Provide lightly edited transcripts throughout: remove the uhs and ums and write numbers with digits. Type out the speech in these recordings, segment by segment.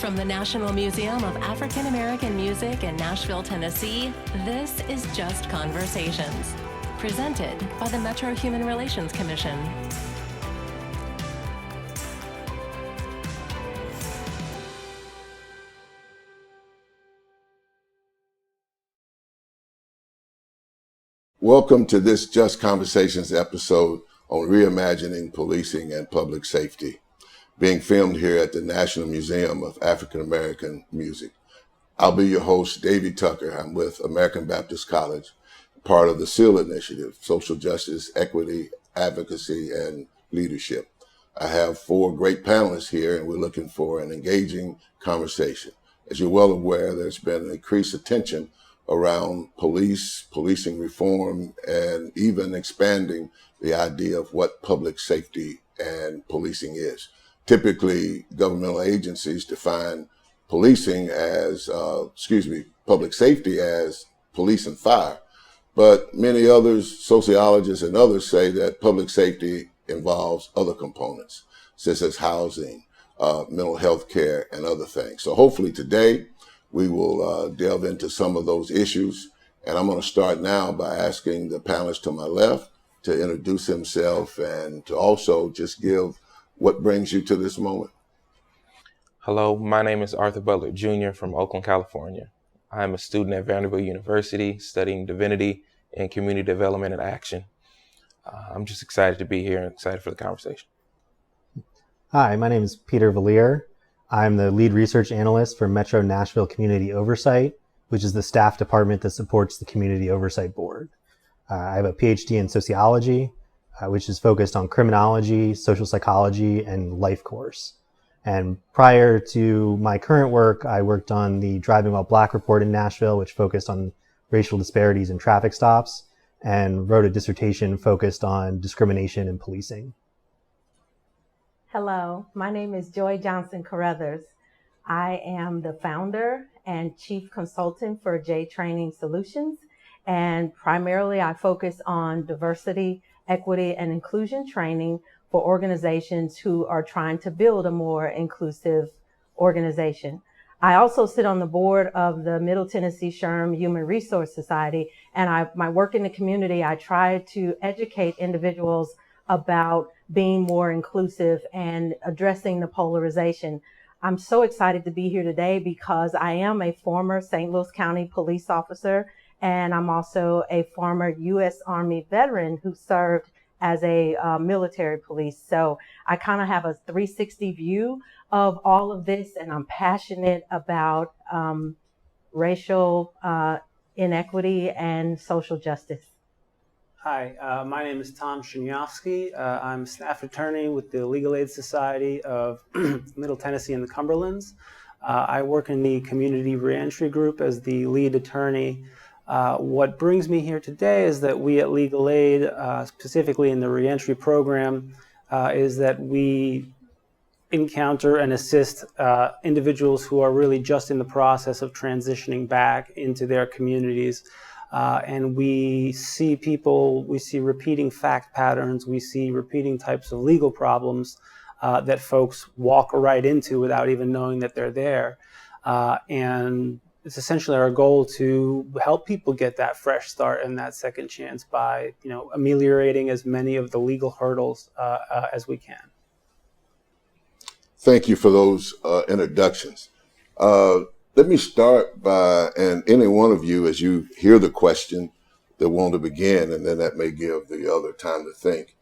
From the National Museum of African American Music in Nashville, Tennessee, this is Just Conversations, presented by the Metro Human Relations Commission. Welcome to this Just Conversations episode on reimagining policing and public safety, being filmed here at the National Museum of African American Music. I'll be your host, Davie Tucker. I'm with American Baptist College, part of the SEAL Initiative, Social Justice, Equity, Advocacy, and Leadership. I have four great panelists here, and we're looking for an engaging conversation. As you're well aware, there's been increased attention around policing reform, and even expanding the idea of what public safety and policing is. Typically, governmental agencies define policing as, public safety as police and fire. But many others, sociologists and others, say that public safety involves other components, such as housing, mental health care, and other things. So hopefully today, we will delve into some of those issues. And I'm going to start now by asking the panelist to my left to introduce himself and to also just give what brings you to this moment. Hello, my name is Arthur Butler Jr. from Oakland, California. I am a student at Vanderbilt University studying divinity and community development and action. I'm just excited to be here and excited for the conversation. Hi, my name is Peter Velir. I'm the lead research analyst for Metro Nashville Community Oversight, which is the staff department that supports the Community Oversight Board. I have a PhD in sociology, which is focused on criminology, social psychology, and life course. And prior to my current work, I worked on the Driving While Black report in Nashville, which focused on racial disparities in traffic stops, and wrote a dissertation focused on discrimination in policing. Hello, my name is Joy Johnson-Caruthers. I am the founder and chief consultant for J Training Solutions, and primarily I focus on diversity, equity, and inclusion training for organizations who are trying to build a more inclusive organization. I also sit on the board of the Middle Tennessee SHRM Human Resource Society, and my work in the community, I try to educate individuals about being more inclusive and addressing the polarization. I'm so excited to be here today because I am a former St. Louis County police officer, and I'm also a former U.S. Army veteran who served as a military police. So I kind of have a 360 view of all of this, and I'm passionate about racial inequity and social justice. Hi, my name is Tom Szaniawski. I'm staff attorney with the Legal Aid Society of Middle Tennessee and the Cumberlands. I work in the Community Reentry Group as the lead attorney. What brings me here today is that we at Legal Aid, specifically in the reentry program, is that we encounter and assist individuals who are really just in the process of transitioning back into their communities. And we see repeating fact patterns, we see repeating types of legal problems that folks walk right into without even knowing that they're there. And it's essentially our goal to help people get that fresh start and that second chance by, ameliorating as many of the legal hurdles as we can. Thank you for those introductions. Let me start by, and any one of you, as you hear the question, that want to begin, and then that may give the other time to think.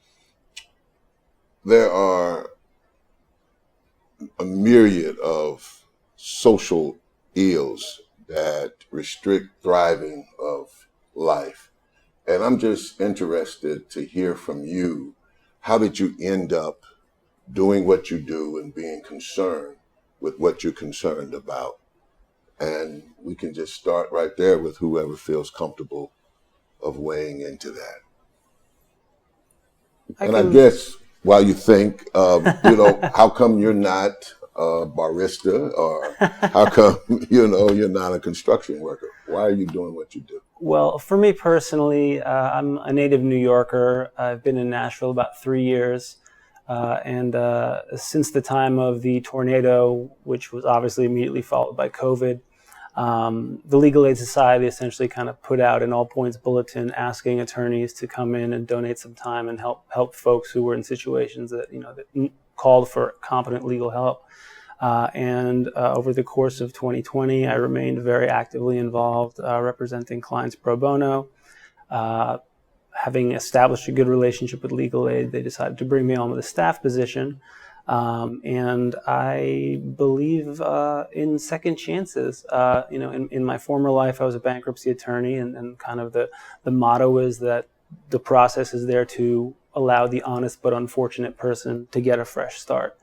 There are a myriad of social ills that restrict thriving of life. And I'm just interested to hear from you, how did you end up doing what you do and being concerned with what you're concerned about? And we can just start right there with whoever feels comfortable of weighing into that. I guess while you think, how come you're not a barista, or how come, you're not a construction worker? Why are you doing what you do? Well, for me personally, I'm a native New Yorker. I've been in Nashville about 3 years. And since the time of the tornado, which was obviously immediately followed by COVID, the Legal Aid Society essentially kind of put out an all points bulletin asking attorneys to come in and donate some time and help folks who were in situations that, that called for competent legal help. And over the course of 2020, I remained very actively involved representing clients pro bono. Having established a good relationship with Legal Aid, they decided to bring me on with a staff position. And I believe in second chances. In my former life, I was a bankruptcy attorney, and kind of the motto is that the process is there to allow the honest but unfortunate person to get a fresh start.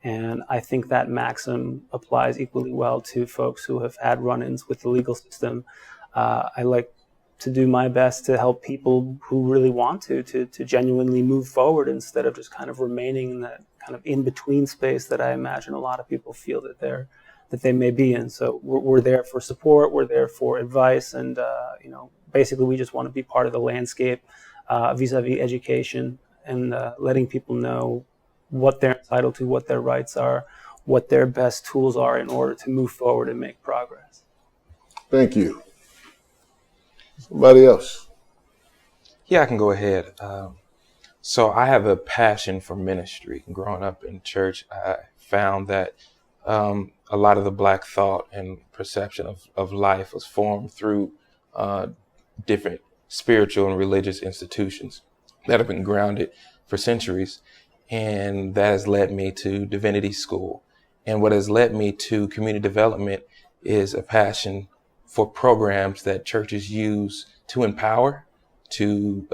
And I think that maxim applies equally well to folks who have had run-ins with the legal system. I like to do my best to help people who really want to genuinely move forward instead of just kind of remaining in that kind of in-between space that I imagine a lot of people feel that they may be in. So we're there for support, we're there for advice, and basically we just want to be part of the landscape vis-a-vis education and letting people know what they're entitled to, what their rights are, what their best tools are in order to move forward and make progress. Thank you. Somebody else? Yeah, I can go ahead. So I have a passion for ministry. Growing up in church, I found that a lot of the Black thought and perception of life was formed through different spiritual and religious institutions that have been grounded for centuries. And that has led me to divinity school. And what has led me to community development is a passion for programs that churches use to empower, to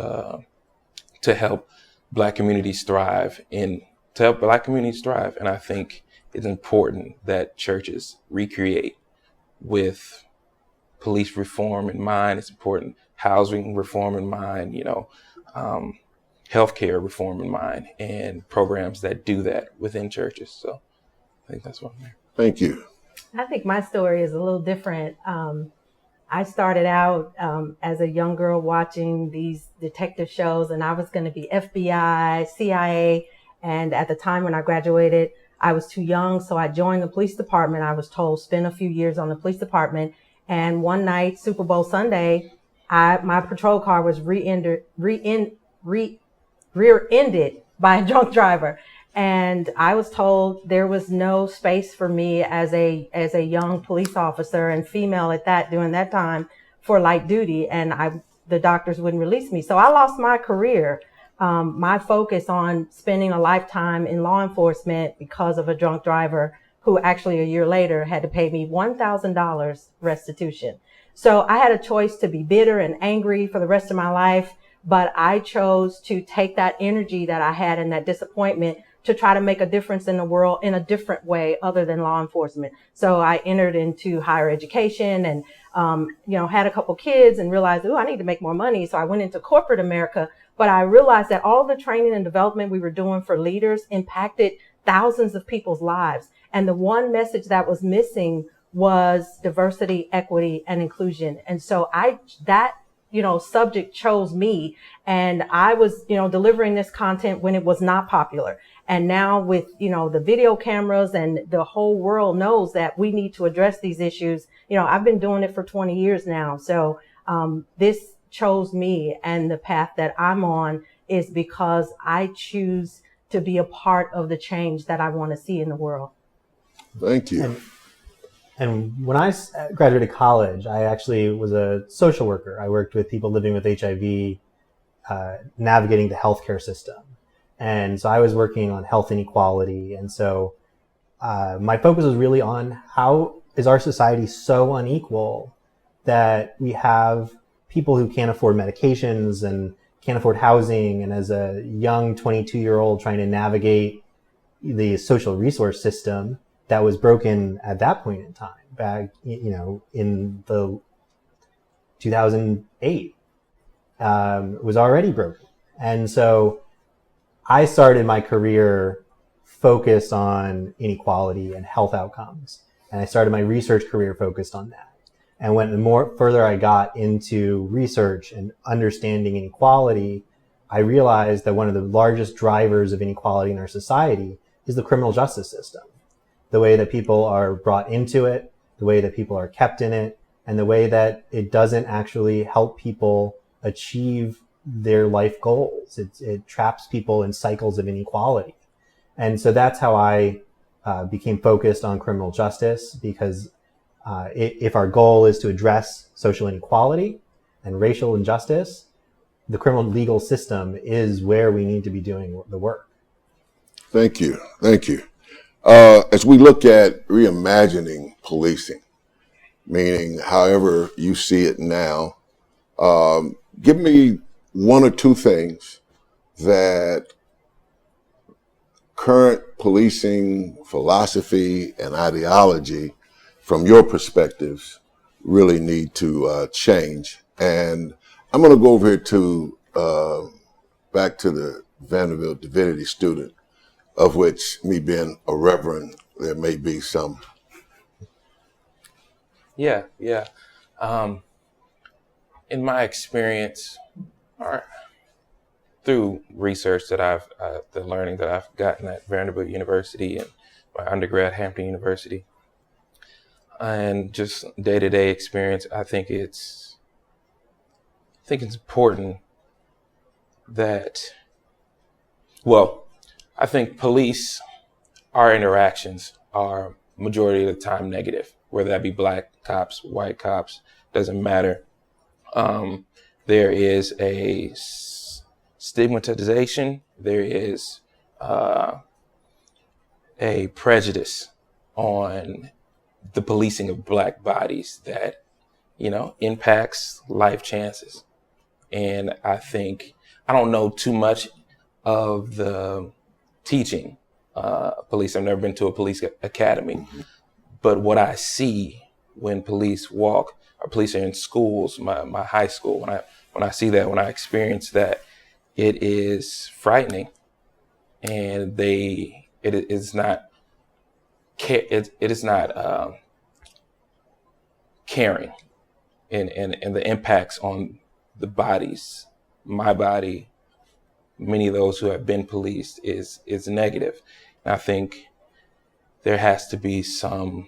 help Black communities thrive, And I think it's important that churches recreate with police reform in mind. It's important housing reform in mind, healthcare reform in mind, and programs that do that within churches. So I think that's what I'm there. Thank you. I think my story is a little different. I started out as a young girl watching these detective shows, and I was going to be FBI, CIA. And at the time when I graduated, I was too young. So I joined the police department. I was told, spend a few years on the police department. And one night, Super Bowl Sunday, my patrol car was rear-ended by a drunk driver. And I was told there was no space for me as a young police officer and female at that during that time for light duty, and the doctors wouldn't release me. So I lost my career, my focus on spending a lifetime in law enforcement because of a drunk driver who actually a year later had to pay me $1,000 restitution. So I had a choice to be bitter and angry for the rest of my life, but I chose to take that energy that I had and that disappointment to try to make a difference in the world in a different way other than law enforcement. So I entered into higher education and, had a couple kids and realized, I need to make more money. So I went into corporate America, but I realized that all the training and development we were doing for leaders impacted thousands of people's lives. And the one message that was missing was diversity, equity, and inclusion. And so that subject chose me, and I was, delivering this content when it was not popular. And now with, the video cameras and the whole world knows that we need to address these issues. I've been doing it for 20 years now. So this chose me, and the path that I'm on is because I choose to be a part of the change that I want to see in the world. Thank you. And when I graduated college, I actually was a social worker. I worked with people living with HIV, navigating the healthcare system. And so I was working on health inequality. And so my focus was really on how is our society so unequal that we have people who can't afford medications and can't afford housing. And as a young 22-year-old trying to navigate the social resource system that was broken at that point in time, back, in the 2008, was already broken. And so I started my career focused on inequality and health outcomes. And I started my research career focused on that. And further I got into research and understanding inequality, I realized that one of the largest drivers of inequality in our society is the criminal justice system. The way that people are brought into it, the way that people are kept in it, and the way that it doesn't actually help people achieve their life goals. It traps people in cycles of inequality. And so that's how I became focused on criminal justice, because if our goal is to address social inequality and racial injustice, the criminal legal system is where we need to be doing the work. Thank you. Thank you. As we look at reimagining policing, meaning however you see it now, give me one or two things that current policing philosophy and ideology, from your perspectives, really need to change. And I'm going to go over here to back to the Vanderbilt divinity student, of which, me being a reverend, there may be some. Yeah. In my experience, or through research that the learning that I've gotten at Vanderbilt University and my undergrad Hampton University, and just day-to-day experience, I think it's important that, I think police, our interactions are majority of the time negative, whether that be black cops, white cops, doesn't matter. There is a stigmatization, there is a prejudice on the policing of black bodies that, impacts life chances. And I don't know too much of the teaching police. I've never been to a police academy, but what I see when police walk, or police are in schools, my high school, when I see that, when I experience that, it is frightening, and it is not caring, and the impacts on the bodies, my body, many of those who have been policed is negative. And I think there has to be some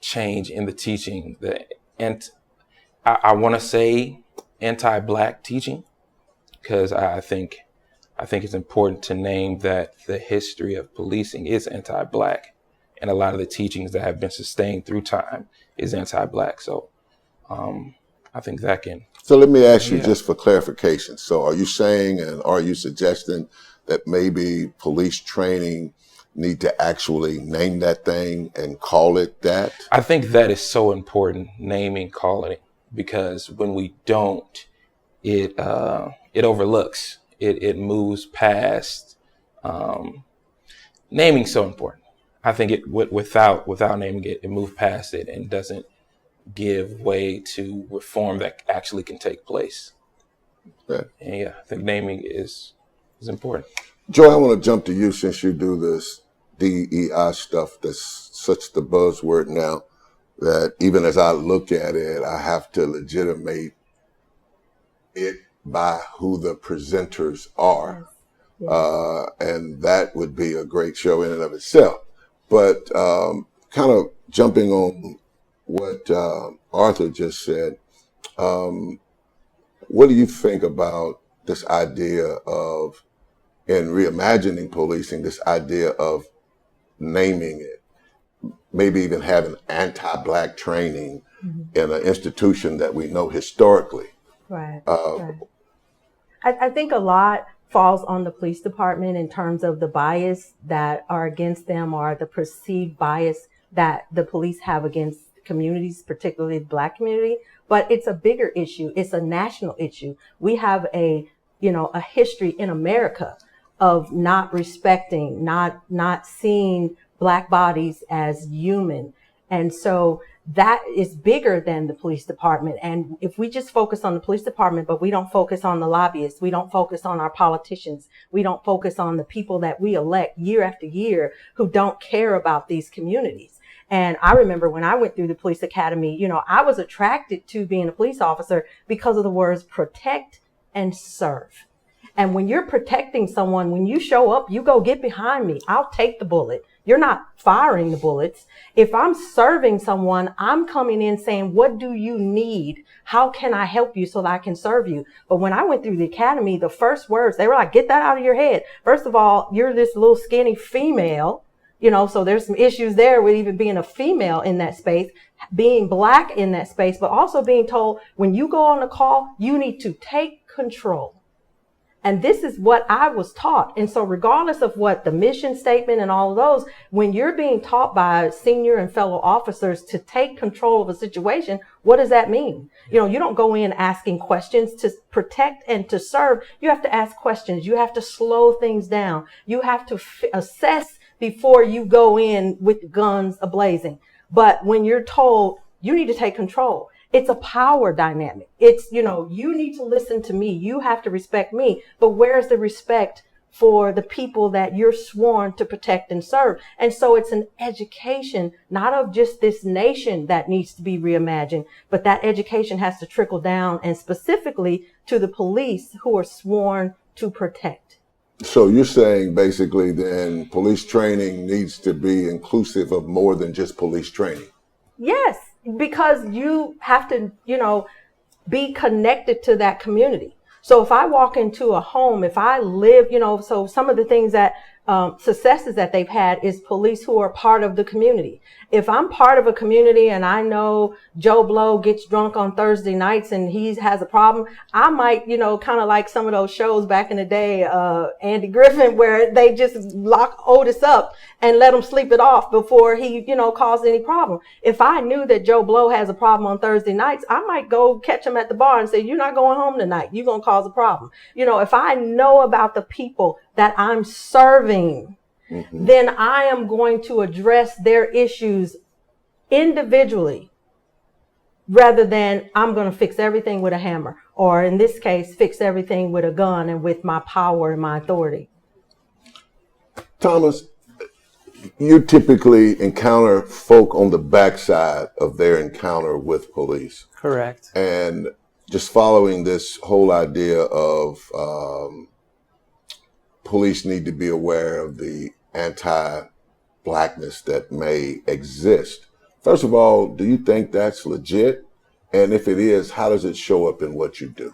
change in the teaching, and I want to say anti-black teaching, because I think it's important to name that the history of policing is anti-black, and a lot of the teachings that have been sustained through time is anti-black. So I think that can. So let me ask you just for clarification. So are you saying, and are you suggesting that maybe police training need to actually name that thing and call it that? I think that is so important, naming, calling it, because when we don't, it overlooks, it moves past. Naming so important. I think it without naming it, it moves past it and doesn't give way to reform that actually can take place. Right. And I think naming is important. Joy, I want to jump to you, since you do this DEI stuff that's such the buzzword now, that even as I look at it, I have to legitimate it by who the presenters are. Yes. And that would be a great show in and of itself. But kind of jumping on what Arthur just said, what do you think about this idea of, in reimagining policing, this idea of naming it, maybe even having anti-black training in an institution that we know historically? Right. Right. I think a lot falls on the police department in terms of the bias that are against them, or the perceived bias that the police have against communities, particularly the Black community. But it's a bigger issue. It's a national issue. We have a history in America of not respecting, not seeing Black bodies as human. And so that is bigger than the police department. And if we just focus on the police department, but we don't focus on the lobbyists, we don't focus on our politicians, we don't focus on the people that we elect year after year who don't care about these communities. And I remember when I went through the police academy, I was attracted to being a police officer because of the words protect and serve. And when you're protecting someone, when you show up, you go get behind me. I'll take the bullet. You're not firing the bullets. If I'm serving someone, I'm coming in saying, what do you need? How can I help you so that I can serve you? But when I went through the academy, the first words, they were like, get that out of your head. First of all, you're this little skinny female, so there's some issues there with even being a female in that space, being Black in that space, but also being told when you go on a call, you need to take control. And this is what I was taught. And so regardless of what the mission statement and all of those, when you're being taught by senior and fellow officers to take control of a situation, what does that mean? You don't go in asking questions. To protect and to serve, you have to ask questions. You have to slow things down. You have to assess before you go in with guns ablazing. But when you're told you need to take control, it's a power dynamic. It's, you need to listen to me. You have to respect me. But where's the respect for the people that you're sworn to protect and serve? And so it's an education, not of just this nation that needs to be reimagined, but that education has to trickle down and specifically to the police who are sworn to protect. So you're saying basically then police training needs to be inclusive of more than just police training? Yes, because you have to, be connected to that community. So if I walk into a home, if I live, so some of the things that successes that they've had is police who are part of the community. If I'm part of a community and I know Joe Blow gets drunk on Thursday nights and he has a problem, I might, kind of like some of those shows back in the day, Andy Griffin, where they just lock Otis up and let him sleep it off before he, caused any problem. If I knew that Joe Blow has a problem on Thursday nights, I might go catch him at the bar and say, you're not going home tonight. You're going to cause a problem. If I know about the people that I'm serving, then I am going to address their issues individually rather than I'm going to fix everything with a hammer, or in this case, fix everything with a gun and with my power and my authority. Thomas, you typically encounter folk on the backside of their encounter with police. Correct. And just following this whole idea of police need to be aware of the anti-Blackness that may exist. First of all, do you think that's legit? And if it is, how does it show up in what you do?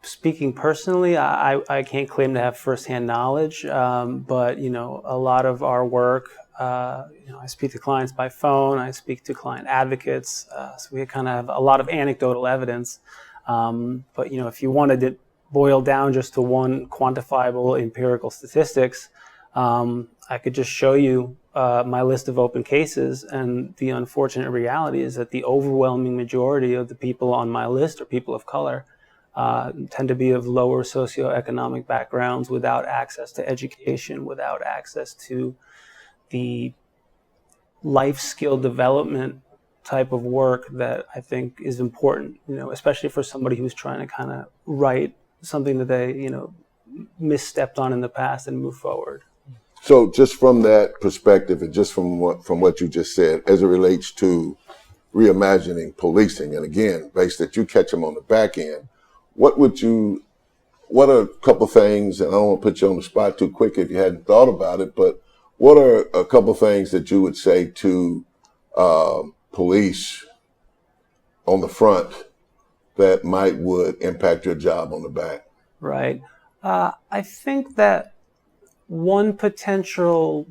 Speaking personally, I can't claim to have firsthand knowledge, but, a lot of our work, I speak to clients by phone, I speak to client advocates, so we kind of have a lot of anecdotal evidence. But, if you wanted to boil down just to one quantifiable empirical statistics, I could just show you my list of open cases, and the unfortunate reality is that the overwhelming majority of the people on my list are people of color, tend to be of lower socioeconomic backgrounds, without access to education, without access to the life skill development type of work that I think is important, especially for somebody who's trying to kind of right something that they, misstepped on in the past and move forward. So just from that perspective and just from what you just said, as it relates to reimagining policing, and again, based that you catch them on the back end, what are a couple things, and I don't want to put you on the spot too quick if you hadn't thought about it, but what are a couple things that you would say to police on the front that would impact your job on the back? Right. I think that one potential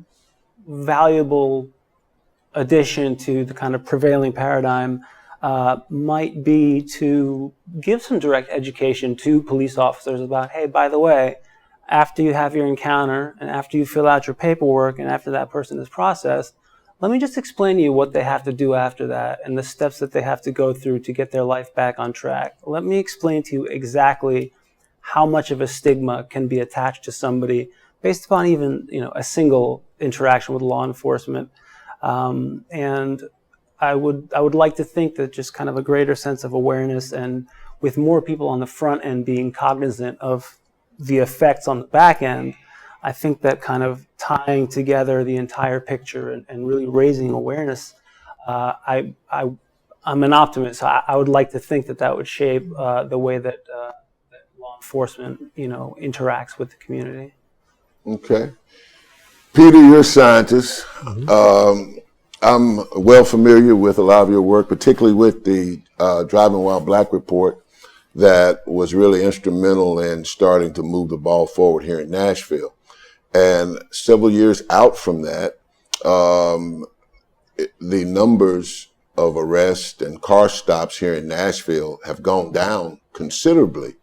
valuable addition to the kind of prevailing paradigm might be to give some direct education to police officers about, hey, by the way, after you have your encounter and after you fill out your paperwork and after that person is processed, let me just explain to you what they have to do after that and the steps that they have to go through to get their life back on track. Let me explain to you exactly how much of a stigma can be attached to somebody based upon even, a single interaction with law enforcement. And I would like to think that just kind of a greater sense of awareness, and with more people on the front end being cognizant of the effects on the back end, I think that kind of tying together the entire picture and really raising awareness, I'm an optimist. So I would like to think that would shape the way that enforcement, interacts with the community. Okay. Peter, you're a scientist. I'm well familiar with a lot of your work, particularly with the Driving While Black report that was really instrumental in starting to move the ball forward here in Nashville. And several years out from that, the numbers of arrests and car stops here in Nashville have gone down considerably,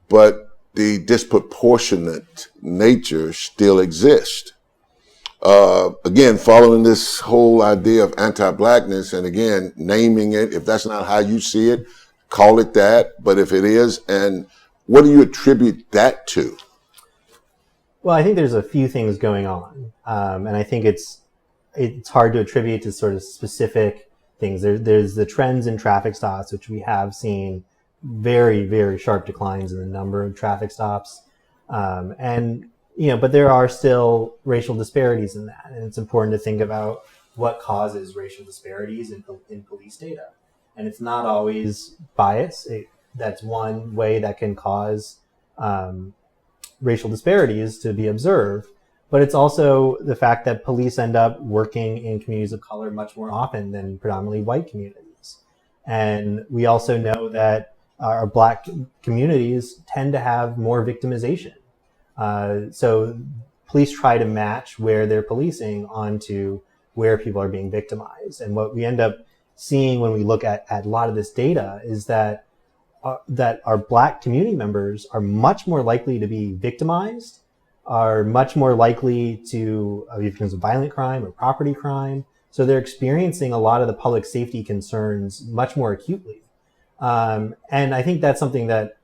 but the disproportionate nature still exists. Again, following this whole idea of anti-blackness, and again, naming it, if that's not how you see it, call it that, but if it is, and what do you attribute that to? Well, I think there's a few things going on, and I think it's hard to attribute to sort of specific things. There's the trends in traffic stops, which we have seen very, very sharp declines in the number of traffic stops, but there are still racial disparities in that, and it's important to think about what causes racial disparities in police data, and it's not always bias. That's one way that can cause racial disparities to be observed, but it's also the fact that police end up working in communities of color much more often than predominantly white communities. And we also know that our Black communities tend to have more victimization. So police try to match where they're policing onto where people are being victimized. And what we end up seeing when we look at a lot of this data is that our Black community members are much more likely to be victimized, are much more likely to be victims of violent crime or property crime. So they're experiencing a lot of the public safety concerns much more acutely. And I think that's something that,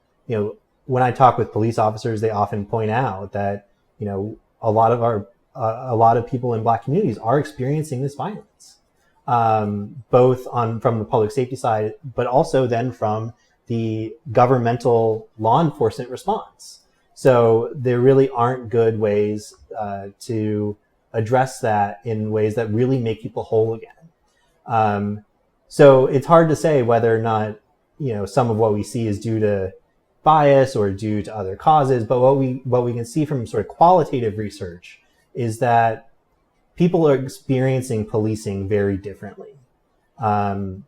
when I talk with police officers, they often point out that, a lot of people in Black communities are experiencing this violence, both from the public safety side, but also then from the governmental law enforcement response. So there really aren't good ways to address that in ways that really make people whole again. So it's hard to say whether or not, some of what we see is due to bias or due to other causes. But what we can see from sort of qualitative research is that people are experiencing policing very differently. And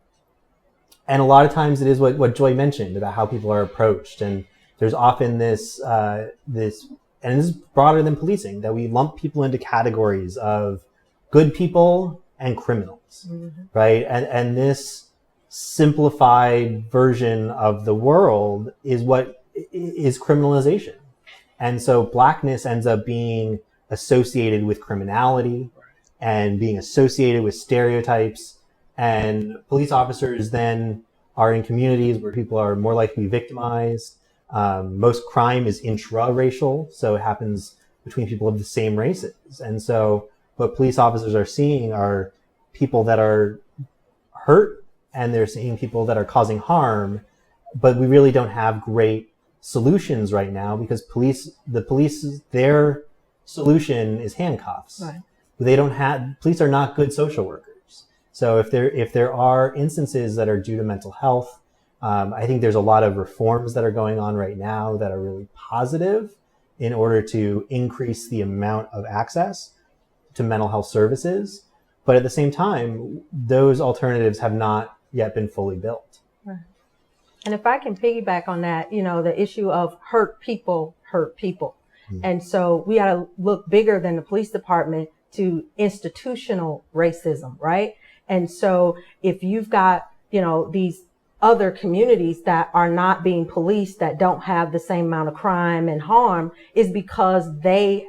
a lot of times it is what Joy mentioned about how people are approached. And there's often this, and this is broader than policing, that we lump people into categories of good people and criminals, right? And this simplified version of the world is what is criminalization. And so Blackness ends up being associated with criminality and being associated with stereotypes. And police officers then are in communities where people are more likely to be victimized. Most crime is intra-racial, so it happens between people of the same races. And so what police officers are seeing are people that are hurt, and they're seeing people that are causing harm, but we really don't have great solutions right now because their solution is handcuffs. Right. Police are not good social workers. So if there are instances that are due to mental health, I think there's a lot of reforms that are going on right now that are really positive in order to increase the amount of access to mental health services. But at the same time, those alternatives have not yet been fully built. Right. And if I can piggyback on that, the issue of hurt people hurt people. Mm-hmm. And so we got to look bigger than the police department to institutional racism, right? And so if you've got, these other communities that are not being policed, that don't have the same amount of crime and harm, is because they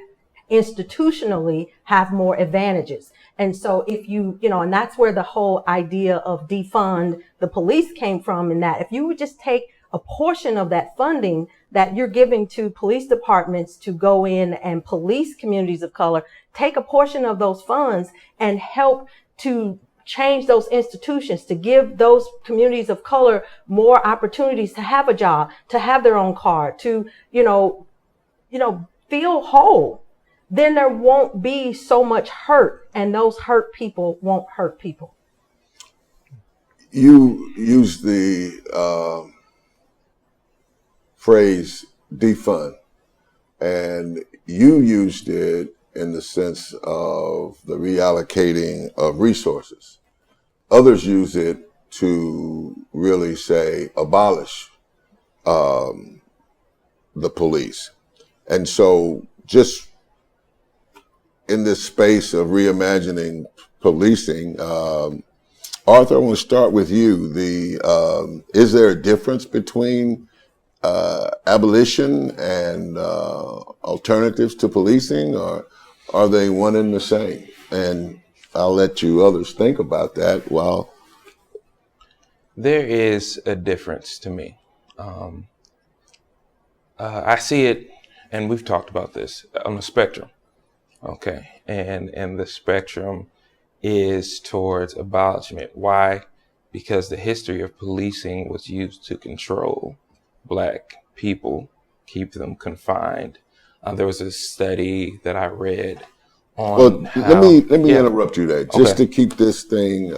institutionally have more advantages. And so if and that's where the whole idea of defund the police came from, in that if you would just take a portion of that funding that you're giving to police departments to go in and police communities of color, take a portion of those funds and help to change those institutions, to give those communities of color more opportunities to have a job, to have their own car, to, feel whole, then there won't be so much hurt, and those hurt people won't hurt people. You use the phrase defund, and you used it in the sense of the reallocating of resources. Others use it to really say abolish the police. And so just in this space of reimagining policing, Arthur, I want to start with you. Is there a difference between abolition and alternatives to policing, or are they one and the same? And I'll let you others think about that while. There is a difference to me. I see it, and we've talked about this, on the spectrum. Okay, and the spectrum is towards abolishment. Why? Because the history of policing was used to control Black people, keep them confined. There was a study that I read on. Well, let me interrupt you there, just to keep this thing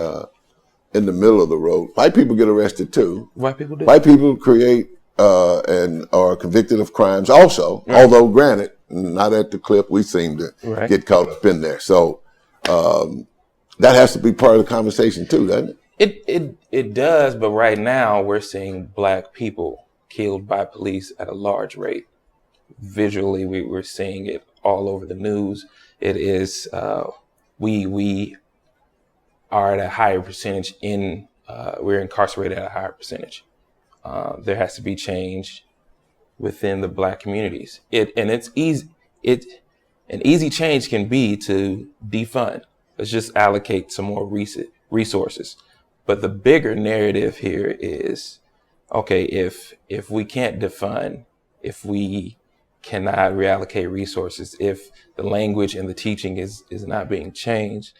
in the middle of the road. White people get arrested too. White people do. White people create and are convicted of crimes also, although granted, not at the clip we seem to get caught up in there. So that has to be part of the conversation too, doesn't it? It does, but right now we're seeing Black people killed by police at a large rate. Visually, we're seeing it all over the news. It is we are at a higher percentage we're incarcerated at a higher percentage. There has to be change within the Black communities. It's easy. An easy change can be to defund. Let's just allocate some more resources. But the bigger narrative here is, okay, if we can't defund, if we cannot reallocate resources, if the language and the teaching is not being changed,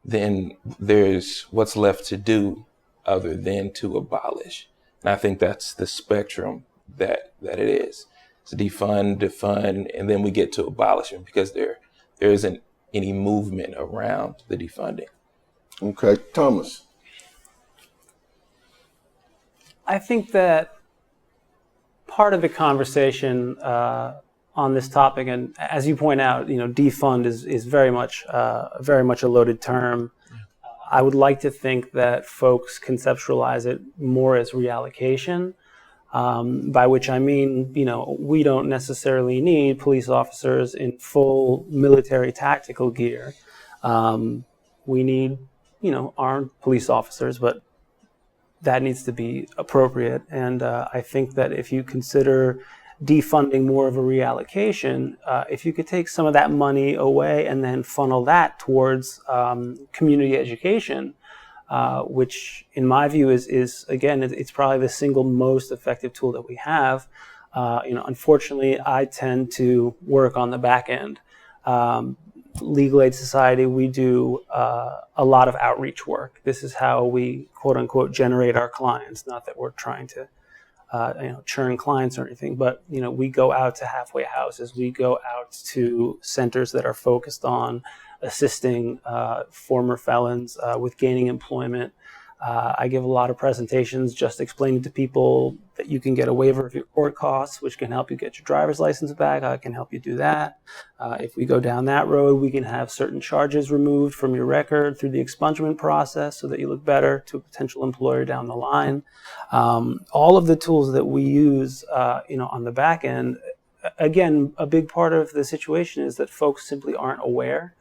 then there's what's left to do other than to abolish. And I think that's the spectrum that it is. It's defund, and then we get to abolishment because there isn't any movement around the defunding. Okay, Thomas. I think that part of the conversation on this topic, and as you point out, defund is very much a loaded term. I would like to think that folks conceptualize it more as reallocation, by which I mean, we don't necessarily need police officers in full military tactical gear. We need, armed police officers, but that needs to be appropriate. And I think that if you consider defunding more of a reallocation, if you could take some of that money away and then funnel that towards community education, which in my view is again, it's probably the single most effective tool that we have. Unfortunately, I tend to work on the back end. Legal Aid Society, we do a lot of outreach work. This is how we, quote unquote, generate our clients. Not that we're trying to churn clients or anything, but we go out to halfway houses. We go out to centers that are focused on assisting former felons with gaining employment. I give a lot of presentations just explaining to people that you can get a waiver of your court costs, which can help you get your driver's license back. I can help you do that. If we go down that road, we can have certain charges removed from your record through the expungement process so that you look better to a potential employer down the line. All of the tools that we use, on the back end, again, a big part of the situation is that folks simply aren't aware.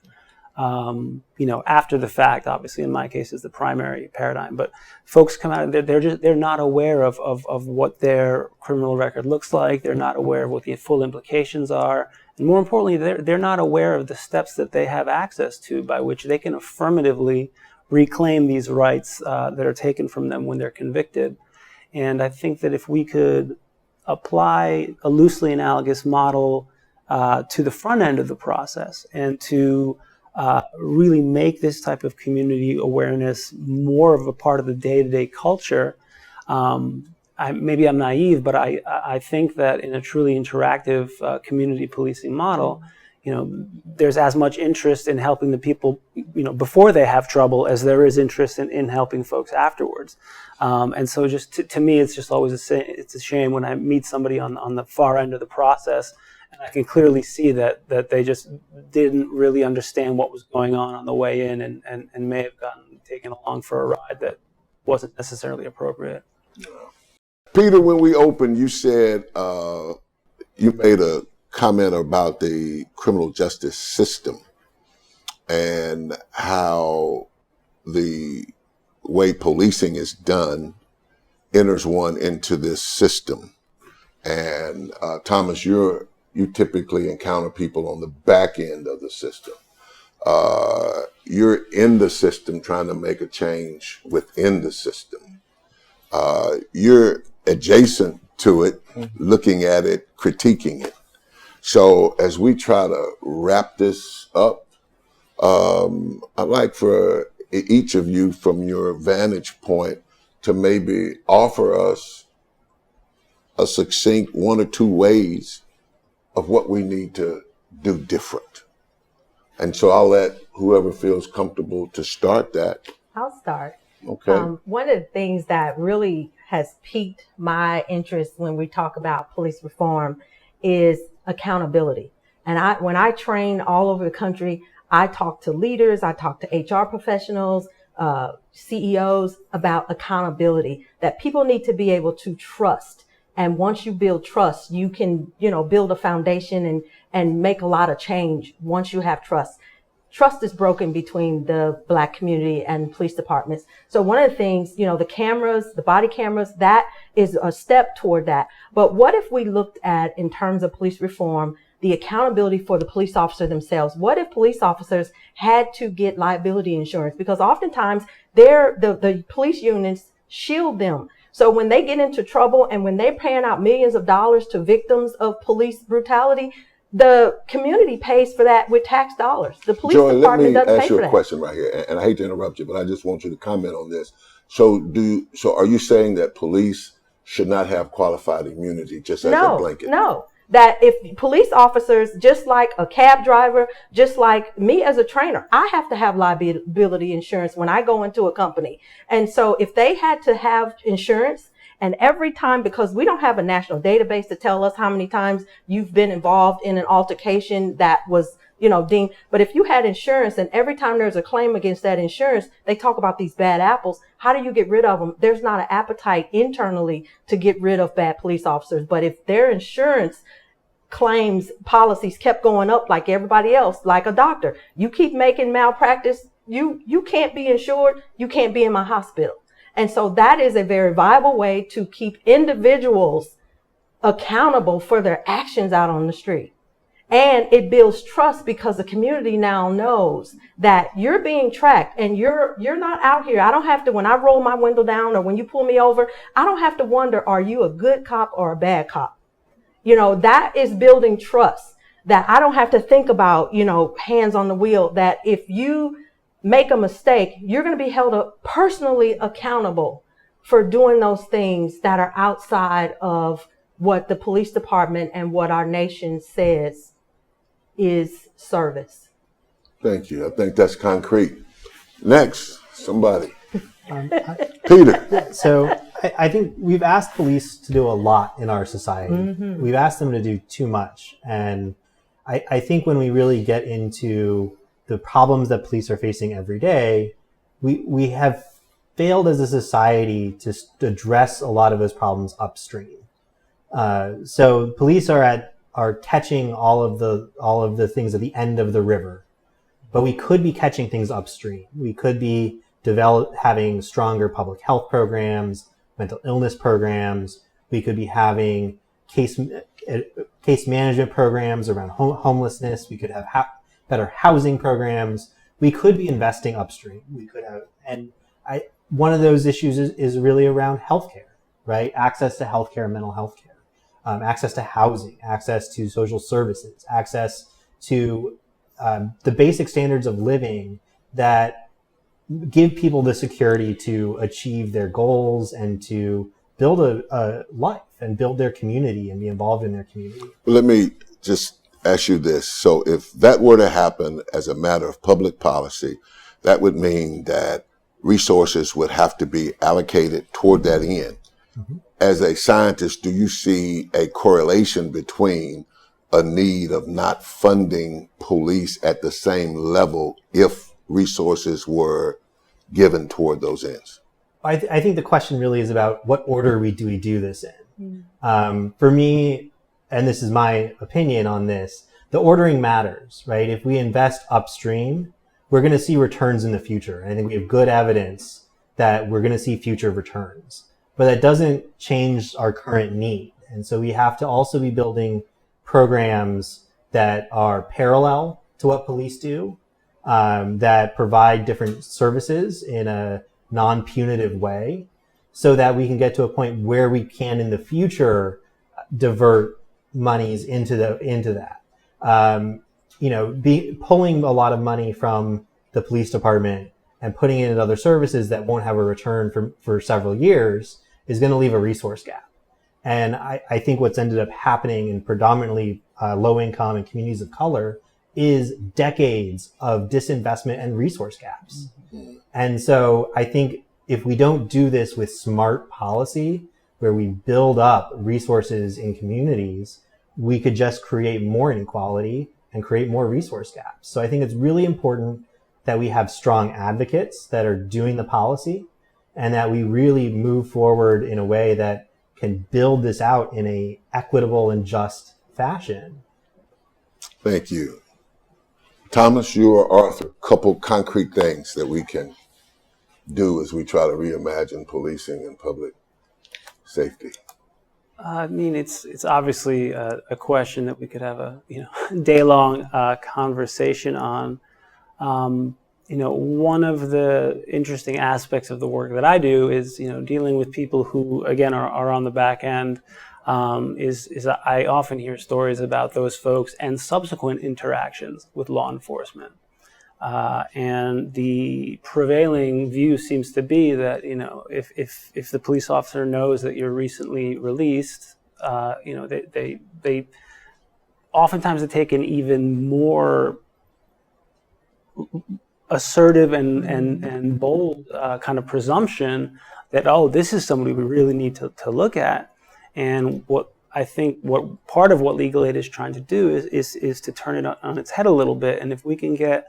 After the fact, obviously, in my case, is the primary paradigm. But folks come out, they're not aware of what their criminal record looks like. They're not aware of what the full implications are, and more importantly, they're not aware of the steps that they have access to by which they can affirmatively reclaim these rights that are taken from them when they're convicted. And I think that if we could apply a loosely analogous model to the front end of the process and to really make this type of community awareness more of a part of the day-to-day culture. Maybe I'm naive, but I think that in a truly interactive community policing model, there's as much interest in helping the people, before they have trouble as there is interest in helping folks afterwards. And so just to me, it's just always it's a shame when I meet somebody on the far end of the process, and I can clearly see that they just didn't really understand what was going on the way in, and may have gotten taken along for a ride that wasn't necessarily appropriate. Peter, when we opened, you said you made a comment about the criminal justice system and how the way policing is done enters one into this system. And Thomas, you typically encounter people on the back end of the system. You're in the system trying to make a change within the system. You're adjacent to it, looking at it, critiquing it. So as we try to wrap this up, I'd like for each of you, from your vantage point, to maybe offer us a succinct 1 or 2 ways of what we need to do different. And so I'll let whoever feels comfortable to start that. I'll start. Okay. One of the things that really has piqued my interest when we talk about police reform is accountability. And when I train all over the country, I talk to leaders, I talk to HR professionals, CEOs about accountability, that people need to be able to trust. And once you build trust, you can, build a foundation and make a lot of change once you have trust. Trust is broken between the Black community and police departments. So one of the things, the cameras, the body cameras, that is a step toward that. But what if we looked at, in terms of police reform, the accountability for the police officer themselves? What if police officers had to get liability insurance? Because oftentimes the police unions shield them. So when they get into trouble and when they're paying out millions of dollars to victims of police brutality, the community pays for that with tax dollars. The police department doesn't pay for that. Let me ask you a question right here, and I hate to interrupt you, but I just want you to comment on this. So are you saying that police should not have qualified immunity just as a blanket? No. That if police officers, just like a cab driver, just like me as a trainer, I have to have liability insurance when I go into a company. And so if they had to have insurance, and every time, because we don't have a national database to tell us how many times you've been involved in an altercation that was, deemed, but if you had insurance and every time there's a claim against that insurance, they talk about these bad apples. How do you get rid of them? There's not an appetite internally to get rid of bad police officers. But if their insurance claims policies kept going up like everybody else, like a doctor, you keep making malpractice, you can't be insured, you can't be in my hospital. And so that is a very viable way to keep individuals accountable for their actions out on the street. And it builds trust because the community now knows that you're being tracked and you're not out here. I don't have to, when I roll my window down or when you pull me over, I don't have to wonder, are you a good cop or a bad cop? That is building trust, that I don't have to think about, hands on the wheel, that if you make a mistake, you're going to be held up personally accountable for doing those things that are outside of what the police department and what our nation says is service. Thank you. I think that's concrete. Next, somebody. Peter. So I think we've asked police to do a lot in our society. Mm-hmm. We've asked them to do too much. And I think when we really get into the problems that police are facing every day, we have failed as a society to address a lot of those problems upstream. So police are catching all of the things at the end of the river, but we could be catching things upstream. We could be having stronger public health programs, mental illness programs. We could be having case management programs around homelessness. We could have better housing programs. We could be investing upstream. We could have, one of those issues is really around healthcare, right? Access to healthcare, mental health care, access to housing, access to social services, access to the basic standards of living that give people the security to achieve their goals and to build a life and build their community and be involved in their community. Let me just ask you this. So if that were to happen as a matter of public policy, that would mean that resources would have to be allocated toward that end. Mm-hmm. As a scientist, do you see a correlation between a need of not funding police at the same level if resources were given toward those ends? I think the question really is about what order we do this in. For me, and this is my opinion on this, the ordering matters, right? If we invest upstream, we're going to see returns in the future. And I think we have good evidence that we're going to see future returns. But that doesn't change our current need. And so we have to also be building programs that are parallel to what police do, that provide different services in a non-punitive way, so that we can get to a point where we can in the future divert monies into that. Pulling a lot of money from the police department and putting it in other services that won't have a return for several years is going to leave a resource gap. And I think what's ended up happening in predominantly low income and communities of color is decades of disinvestment and resource gaps. Mm-hmm. And so I think if we don't do this with smart policy, where we build up resources in communities, we could just create more inequality and create more resource gaps. So I think it's really important that we have strong advocates that are doing the policy, and that we really move forward in a way that can build this out in a equitable and just fashion. Thank you. Thomas, you or Arthur, a couple concrete things that we can do as we try to reimagine policing and public safety. I mean, it's obviously a question that we could have a day-long conversation on. One of the interesting aspects of the work that I do is dealing with people who again are on the back end. Is I often hear stories about those folks and subsequent interactions with law enforcement. And the prevailing view seems to be that, if the police officer knows that you're recently released, they oftentimes take an even more assertive and bold kind of presumption that, oh, this is somebody we really need to look at. And what part of what Legal Aid is trying to do is to turn it on its head a little bit. And if we can get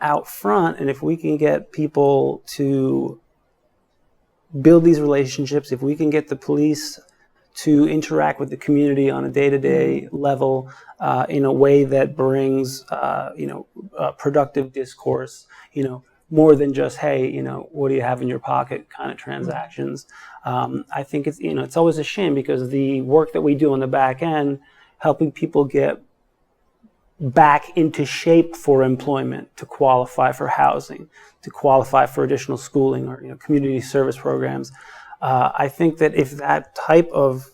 out front, and if we can get people to build these relationships, if we can get the police to interact with the community on a day-to-day level in a way that brings productive discourse, more than just, hey, what do you have in your pocket kind of transactions. I think it's always a shame, because the work that we do on the back end, helping people get back into shape for employment, to qualify for housing, to qualify for additional schooling or community service programs. I think that if that type of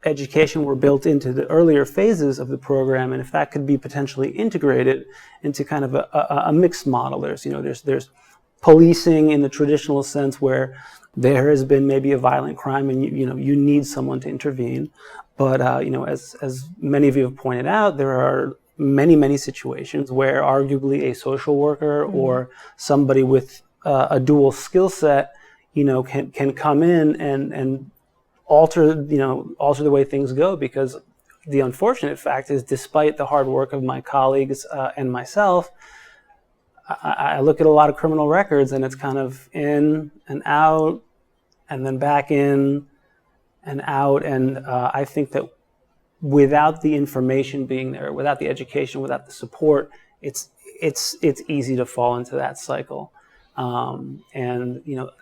education were built into the earlier phases of the program, and if that could be potentially integrated into kind of a mixed model, there's policing in the traditional sense, where there has been maybe a violent crime and you need someone to intervene. But as many of you have pointed out, there are many situations where arguably a social worker or somebody with a dual skill set, can come in and alter the way things go. Because the unfortunate fact is, despite the hard work of my colleagues and myself, I look at a lot of criminal records, and it's kind of in and out, and then back in and out. And I think that without the information being there, without the education, without the support, it's easy to fall into that cycle. And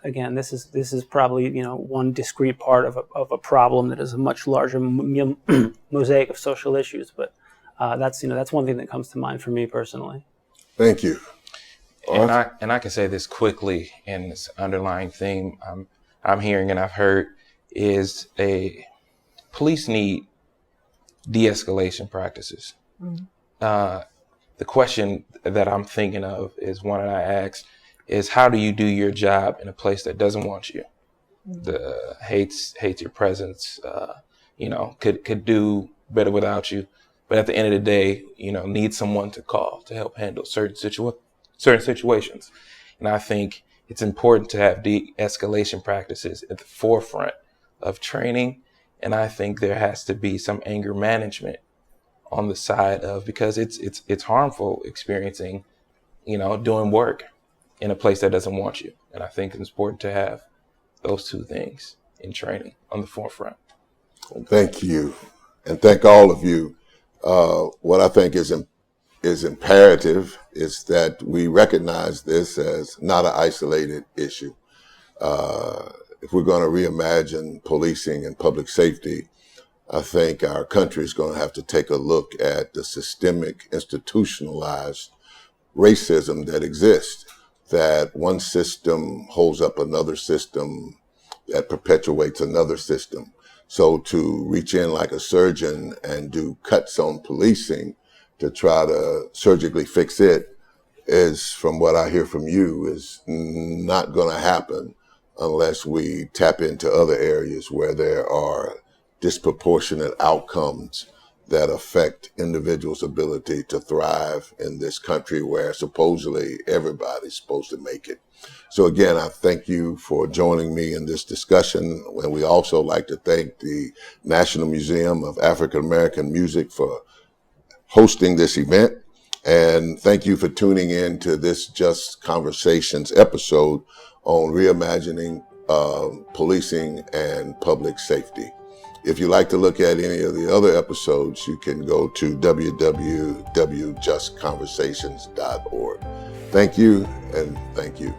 again, this is probably one discrete part of a problem that is a much larger mosaic of social issues. But that's one thing that comes to mind for me personally. Thank you. And I can say this quickly, and this underlying theme I'm hearing and I've heard is police need de-escalation practices. Mm-hmm. The question that I'm thinking of is one that I asked is, how do you do your job in a place that doesn't want you, hates your presence, could do better without you? but at the end of the day, need someone to call to help handle certain situations. And I think it's important to have de-escalation practices at the forefront of training. And I think there has to be some anger management on the side of, because it's harmful experiencing, doing work in a place that doesn't want you. And I think it's important to have those two things in training on the forefront. Thank you. And thank all of you. What I think is imperative is that we recognize this as not an isolated issue. If we're going to reimagine policing and public safety, I think our country is going to have to take a look at the systemic, institutionalized racism that exists, that one system holds up another system that perpetuates another system. So to reach in like a surgeon and do cuts on policing to try to surgically fix it is, from what I hear from you, is not going to happen unless we tap into other areas where there are disproportionate outcomes that affect individuals' ability to thrive in this country where supposedly everybody's supposed to make it. So again, I thank you for joining me in this discussion. And we also like to thank the National Museum of African American Music for hosting this event. And thank you for tuning in to this Just Conversations episode on reimagining policing and public safety. If you'd like to look at any of the other episodes, you can go to www.justconversations.org. Thank you, and thank you.